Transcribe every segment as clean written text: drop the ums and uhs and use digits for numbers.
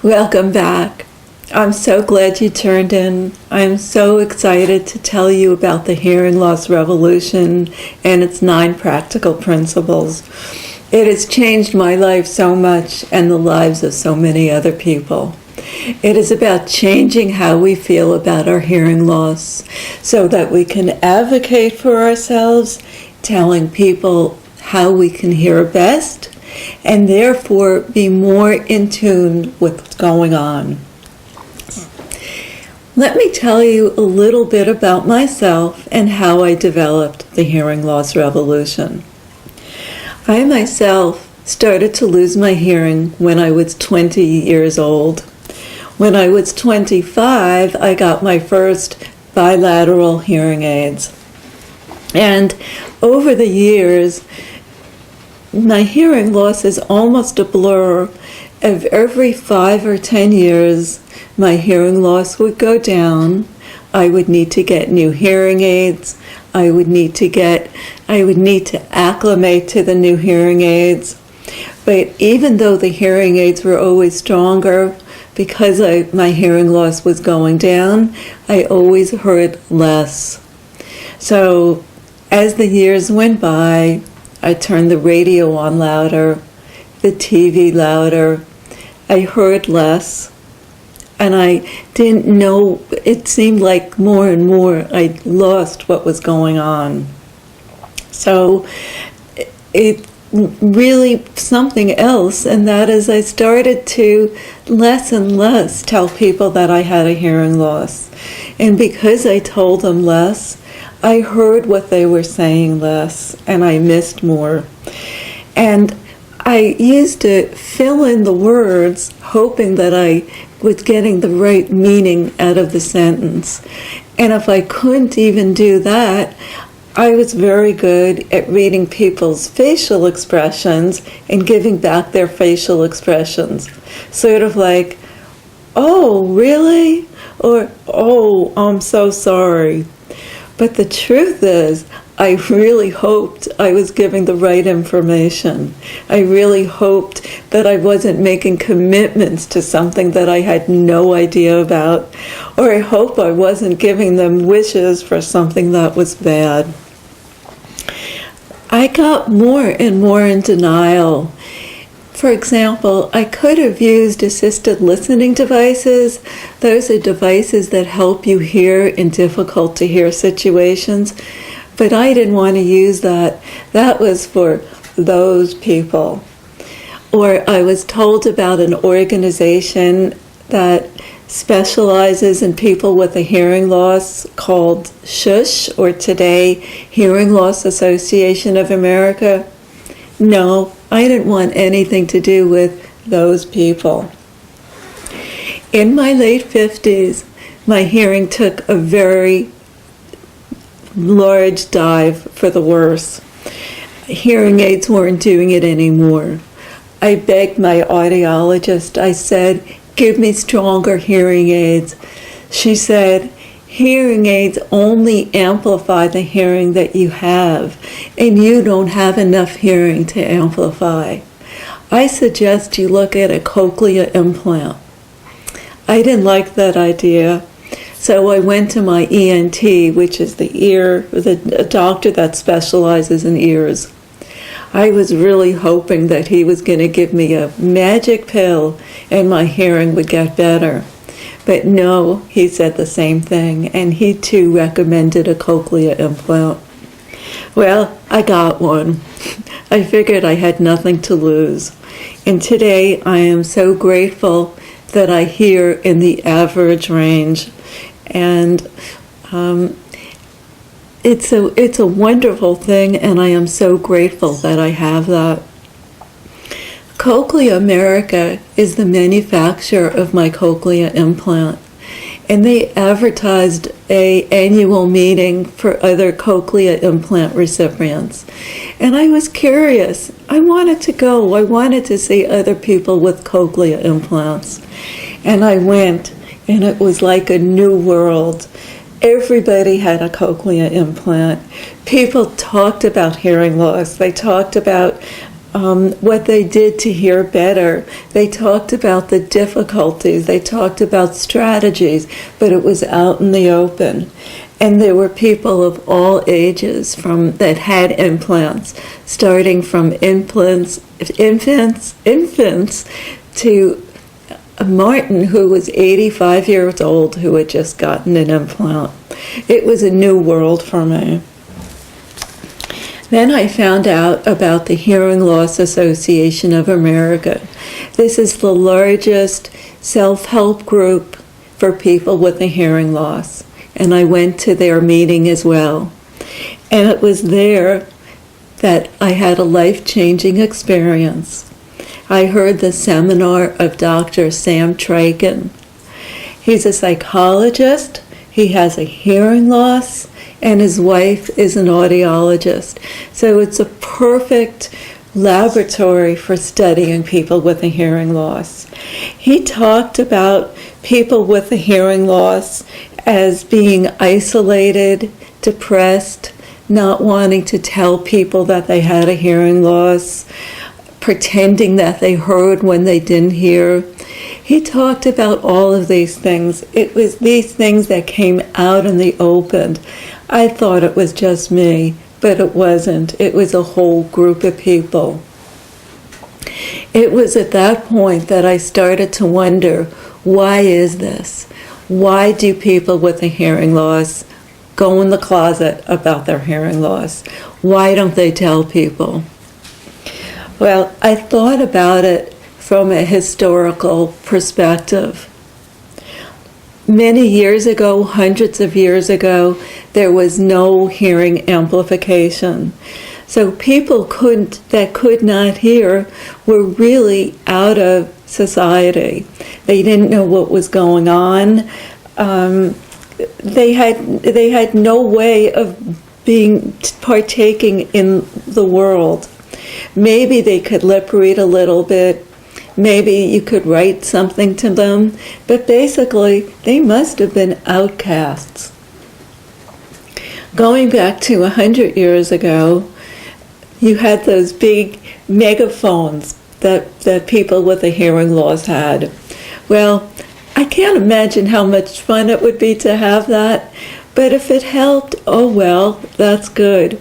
Welcome back. I'm so glad you turned in. I'm so excited to tell you about the hearing loss revolution and its 9 practical principles. It has changed my life so much and the lives of so many other people. It is about changing how we feel about our hearing loss so that we can advocate for ourselves, telling people how we can hear best, and therefore be more in tune with what's going on. Let me tell you a little bit about myself and how I developed the hearing loss revolution. I myself started to lose my hearing when I was 20 years old. When I was 25, I got my first bilateral hearing aids. And over the years, my hearing loss is almost a blur. Of every 5 or 10 years, my hearing loss would go down. I would need to get new hearing aids. I would need to acclimate to the new hearing aids. But even though the hearing aids were always stronger, because my hearing loss was going down, I always heard less. So as the years went by, I turned the radio on louder, the TV louder. I heard less, and I didn't know, it seemed like more and more I lost what was going on. So it really something else, and that is I started to less and less tell people that I had a hearing loss. And because I told them less, I heard what they were saying less, and I missed more. And I used to fill in the words, hoping that I was getting the right meaning out of the sentence. And if I couldn't even do that, I was very good at reading people's facial expressions and giving back their facial expressions. Sort of like, "Oh, really?" Or, "Oh, I'm so sorry." But the truth is, I really hoped I was giving the right information. I really hoped that I wasn't making commitments to something that I had no idea about, or I hope I wasn't giving them wishes for something that was bad. I got more and more in denial. For example, I could have used assisted listening devices. Those are devices that help you hear in difficult to hear situations. But I didn't want to use that. That was for those people. Or I was told about an organization that specializes in people with a hearing loss called SHUSH, or today Hearing Loss Association of America. No, I didn't want anything to do with those people. In my late 50s, my hearing took a very large dive for the worse. Hearing aids weren't doing it anymore. I begged my audiologist, I said, "Give me stronger hearing aids." She said, "Hearing aids only amplify the hearing that you have, and you don't have enough hearing to amplify. I suggest you look at a cochlear implant." I didn't like that idea, so I went to my ENT, which is a doctor that specializes in ears. I was really hoping that he was going to give me a magic pill and my hearing would get better. But no, he said the same thing, and he too recommended a cochlear implant. Well, I got one. I figured I had nothing to lose. And today I am so grateful that I hear in the average range. And it's a wonderful thing, and I am so grateful that I have that. Cochlear America is the manufacturer of my cochlear implant, and they advertised an annual meeting for other cochlear implant recipients. And I was curious. I wanted to go. I wanted to see other people with cochlear implants. And I went, and it was like a new world. Everybody had a cochlear implant. People talked about hearing loss. They talked about what they did to hear better. They talked about the difficulties, they talked about strategies, but it was out in the open. And there were people of all ages that had implants, starting from infants to Martin, who was 85 years old, who had just gotten an implant. It was a new world for me. Then I found out about the Hearing Loss Association of America. This is the largest self-help group for people with a hearing loss. And I went to their meeting as well. And it was there that I had a life-changing experience. I heard the seminar of Dr. Sam Trakin. He's a psychologist, he has a hearing loss, and his wife is an audiologist. So it's a perfect laboratory for studying people with a hearing loss. He talked about people with a hearing loss as being isolated, depressed, not wanting to tell people that they had a hearing loss, pretending that they heard when they didn't hear. He talked about all of these things. It was these things that came out in the open. I thought it was just me, but it wasn't. It was a whole group of people. It was at that point that I started to wonder, why is this? Why do people with a hearing loss go in the closet about their hearing loss? Why don't they tell people? Well, I thought about it from a historical perspective. Many years ago, hundreds of years ago, there was no hearing amplification. So people that could not hear were really out of society. They didn't know what was going on. They had no way of partaking in the world. Maybe they could lip read a little bit. Maybe you could write something to them. But basically, they must have been outcasts. Going back to 100 years ago, you had those big megaphones that people with a hearing loss had. Well, I can't imagine how much fun it would be to have that. But if it helped, oh well, that's good.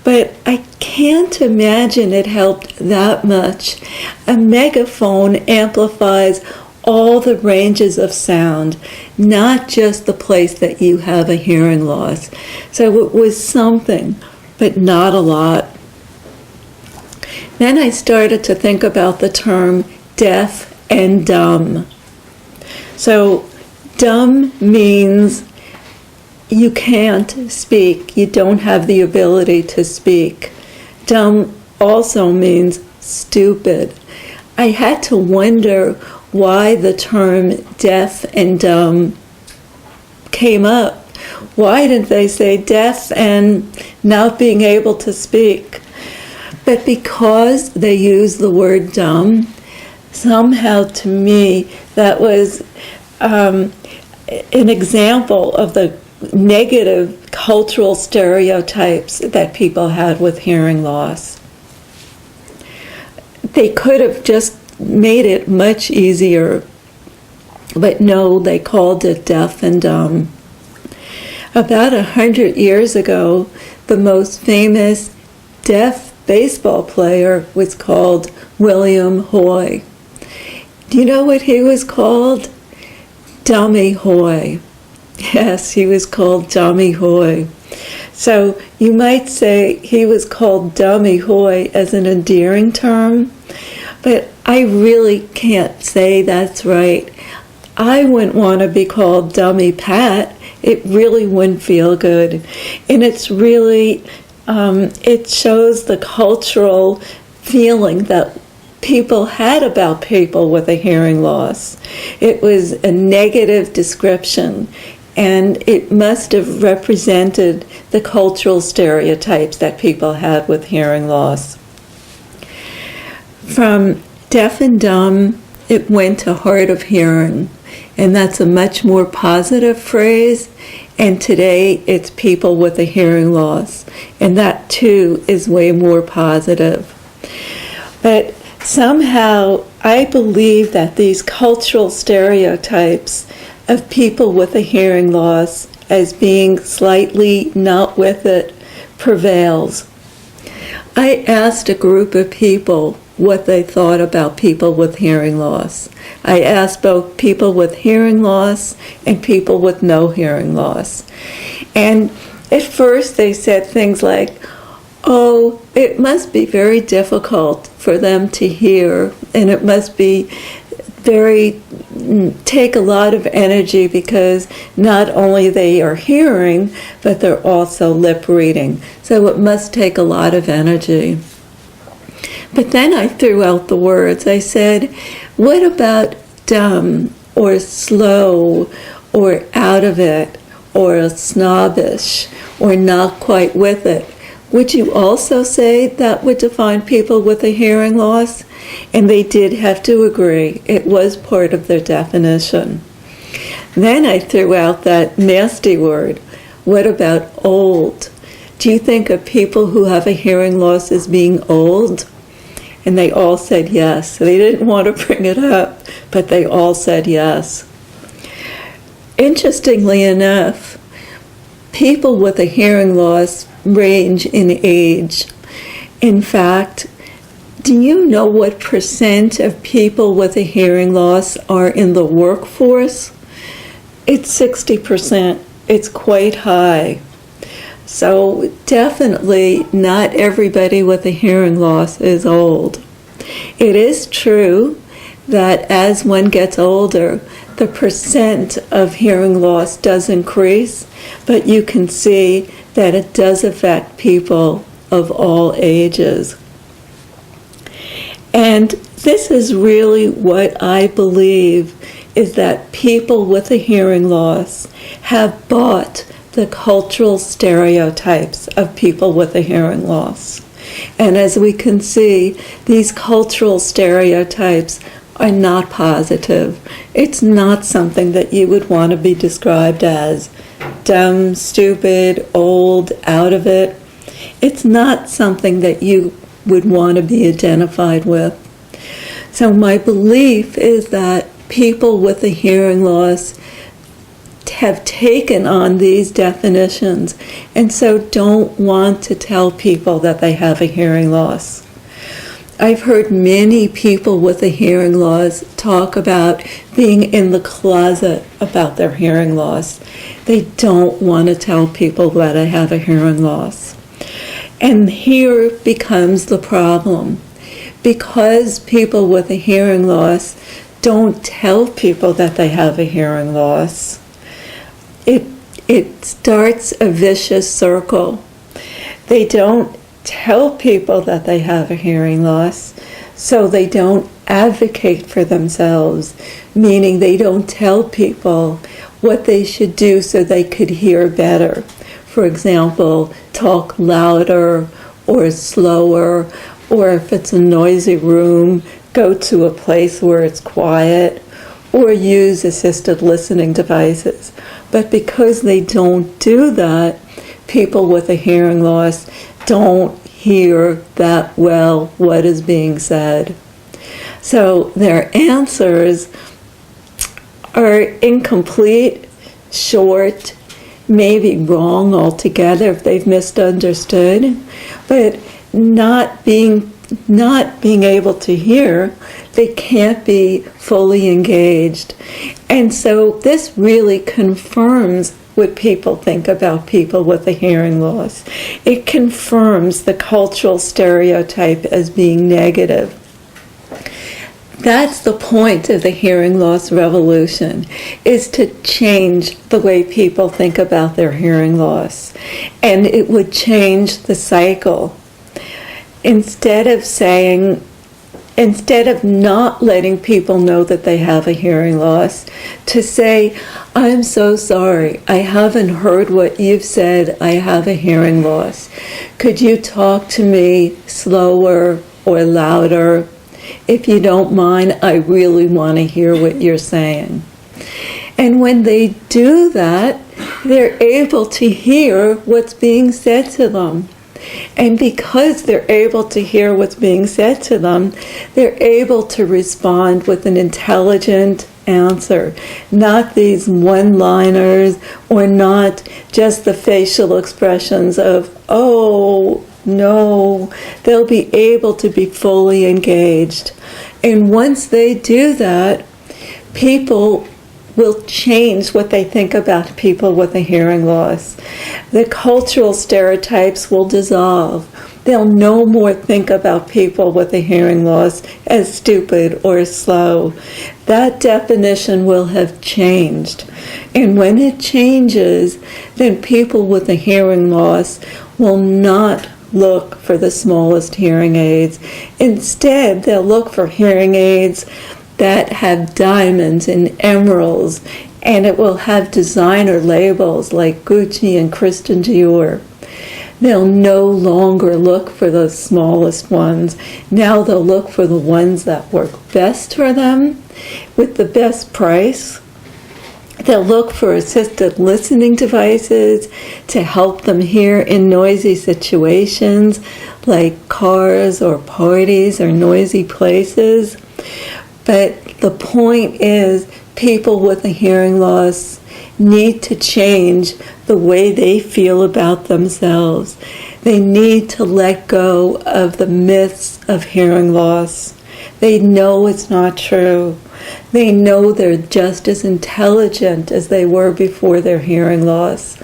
But I can't imagine it helped that much. A megaphone amplifies all the ranges of sound, not just the place that you have a hearing loss. So it was something, but not a lot. Then I started to think about the term deaf and dumb. So dumb means you can't speak. You don't have the ability to speak. Dumb also means stupid. I had to wonder why the term deaf and dumb came up. Why didn't they say deaf and not being able to speak? But because they used the word dumb, somehow to me that was an example of the negative cultural stereotypes that people had with hearing loss. They could have just made it much easier, but no, they called it deaf and dumb. About 100 years ago, the most famous deaf baseball player was called William Hoy. Do you know what he was called? Dummy Hoy. Yes, he was called Dummy Hoy. So you might say he was called Dummy Hoy as an endearing term, but I really can't say that's right. I wouldn't want to be called Dummy Pat. It really wouldn't feel good. And it's really, it shows the cultural feeling that people had about people with a hearing loss. It was a negative description, and it must have represented the cultural stereotypes that people had with hearing loss. From deaf and dumb, it went to hard of hearing, and that's a much more positive phrase, and today it's people with a hearing loss, and that too is way more positive. But somehow I believe that these cultural stereotypes of people with a hearing loss as being slightly not with it prevails. I asked a group of people what they thought about people with hearing loss. I asked both people with hearing loss and people with no hearing loss. And at first they said things like, oh, it must be very difficult for them to hear, and it must be take a lot of energy because not only they are hearing, but they're also lip reading. So it must take a lot of energy. But then I threw out the words. I said, what about dumb or slow or out of it or snobbish or not quite with it? Would you also say that would define people with a hearing loss? And they did have to agree. It was part of their definition. Then I threw out that nasty word. What about old? Do you think of people who have a hearing loss as being old? And they all said yes. They didn't want to bring it up, but they all said yes. Interestingly enough, people with a hearing loss range in age. In fact, do you know what % of people with a hearing loss are in the workforce? It's 60%. It's quite high. So definitely not everybody with a hearing loss is old. It is true that as one gets older, the % of hearing loss does increase, but you can see that it does affect people of all ages. And this is really what I believe is that people with a hearing loss have bought the cultural stereotypes of people with a hearing loss. And as we can see, these cultural stereotypes are not positive. It's not something that you would want to be described as dumb, stupid, old, out of it. It's not something that you would want to be identified with. So my belief is that people with a hearing loss have taken on these definitions and so don't want to tell people that they have a hearing loss. I've heard many people with a hearing loss talk about being in the closet about their hearing loss. They don't want to tell people that I have a hearing loss. And here becomes the problem. Because people with a hearing loss don't tell people that they have a hearing loss, it starts a vicious circle. They don't tell people that they have a hearing loss, so they don't advocate for themselves, meaning they don't tell people what they should do so they could hear better. For example, talk louder or slower, or if it's a noisy room, go to a place where it's quiet, or use assisted listening devices. But because they don't do that, people with a hearing loss don't hear that well what is being said. So their answers are incomplete, short, maybe wrong altogether if they've misunderstood, but not being able to hear, they can't be fully engaged. And so this really confirms what people think about people with a hearing loss. It confirms the cultural stereotype as being negative. That's the point of the hearing loss revolution, is to change the way people think about their hearing loss. And it would change the cycle. Instead of not letting people know that they have a hearing loss, to say, I'm so sorry, I haven't heard what you've said, I have a hearing loss. Could you talk to me slower or louder? If you don't mind, I really want to hear what you're saying. And when they do that, they're able to hear what's being said to them. And because they're able to hear what's being said to them, they're able to respond with an intelligent answer, not these one-liners or not just the facial expressions of, oh, no. They'll be able to be fully engaged. And once they do that, people will change what they think about people with a hearing loss. The cultural stereotypes will dissolve. They'll no more think about people with a hearing loss as stupid or slow. That definition will have changed. And when it changes, then people with a hearing loss will not look for the smallest hearing aids. Instead, they'll look for hearing aids that have diamonds and emeralds, and it will have designer labels like Gucci and Christian Dior. They'll no longer look for the smallest ones. Now they'll look for the ones that work best for them with the best price. They'll look for assisted listening devices to help them hear in noisy situations like cars or parties or noisy places. But the point is, people with a hearing loss need to change the way they feel about themselves. They need to let go of the myths of hearing loss. They know it's not true. They know they're just as intelligent as they were before their hearing loss.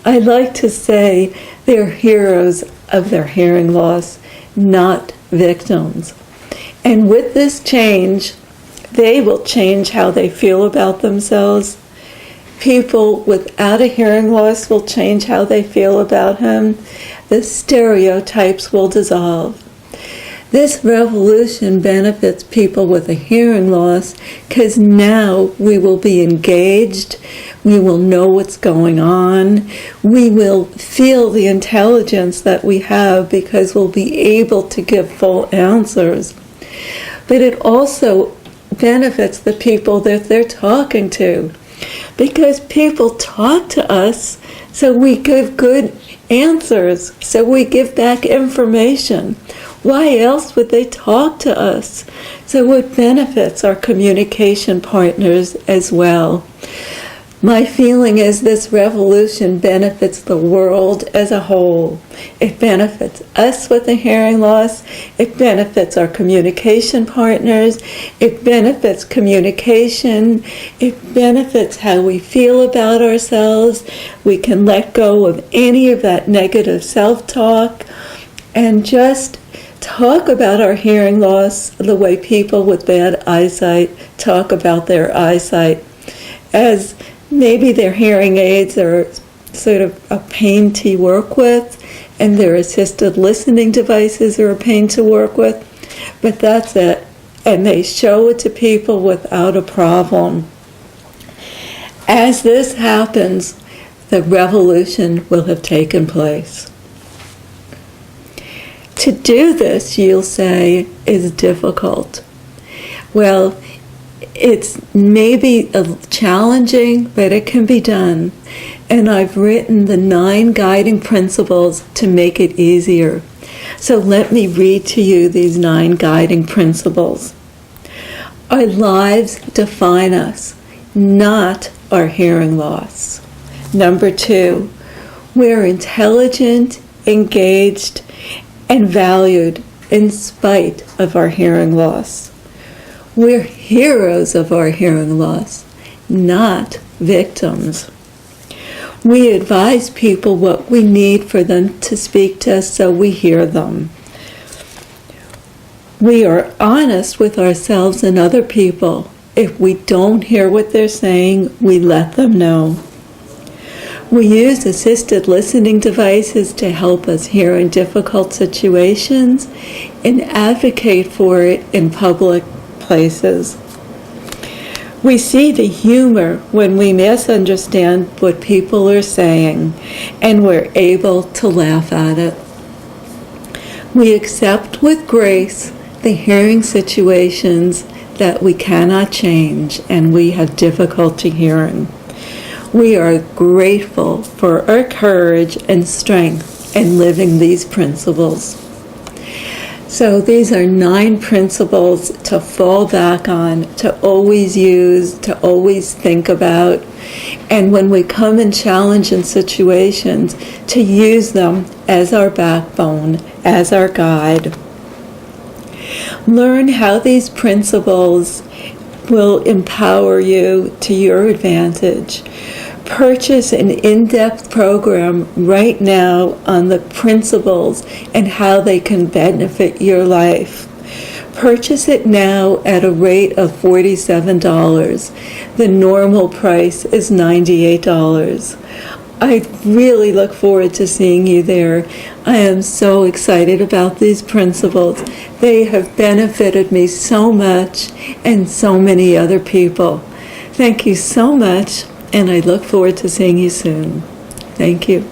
I like to say they're heroes of their hearing loss, not victims. And with this change, they will change how they feel about themselves. People without a hearing loss will change how they feel about him. The stereotypes will dissolve. This revolution benefits people with a hearing loss because now we will be engaged, we will know what's going on, we will feel the intelligence that we have because we'll be able to give full answers. But it also benefits the people that they're talking to, because people talk to us, so we give good answers, so we give back information. Why else would they talk to us? So it benefits our communication partners as well. My feeling is this revolution benefits the world as a whole. It benefits us with a hearing loss. It benefits our communication partners. It benefits communication. It benefits how we feel about ourselves. We can let go of any of that negative self-talk and just talk about our hearing loss the way people with bad eyesight talk about their eyesight, as maybe their hearing aids are sort of a pain to work with, and their assisted listening devices are a pain to work with, but that's it. And they show it to people without a problem. As this happens, the revolution will have taken place. To do this, you'll say, is difficult. Well, it's maybe challenging, but it can be done. And I've written the 9 guiding principles to make it easier. So let me read to you these 9 guiding principles. Our lives define us, not our hearing loss. Number 2, we're intelligent, engaged, and valued in spite of our hearing loss. We're heroes of our hearing loss, not victims. We advise people what we need for them to speak to us so we hear them. We are honest with ourselves and other people. If we don't hear what they're saying, we let them know. We use assisted listening devices to help us hear in difficult situations and advocate for it in public places. We see the humor when we misunderstand what people are saying, and we're able to laugh at it. We accept with grace the hearing situations that we cannot change and we have difficulty hearing. We are grateful for our courage and strength and living these principles. So these are 9 principles to fall back on, to always use, to always think about. And when we come in challenging situations, to use them as our backbone, as our guide. Learn how these principles will empower you to your advantage. Purchase an in-depth program right now on the principles and how they can benefit your life. Purchase it now at a rate of $47. The normal price is $98. I really look forward to seeing you there. I am so excited about these principles. They have benefited me so much and so many other people. Thank you so much, and I look forward to seeing you soon. Thank you.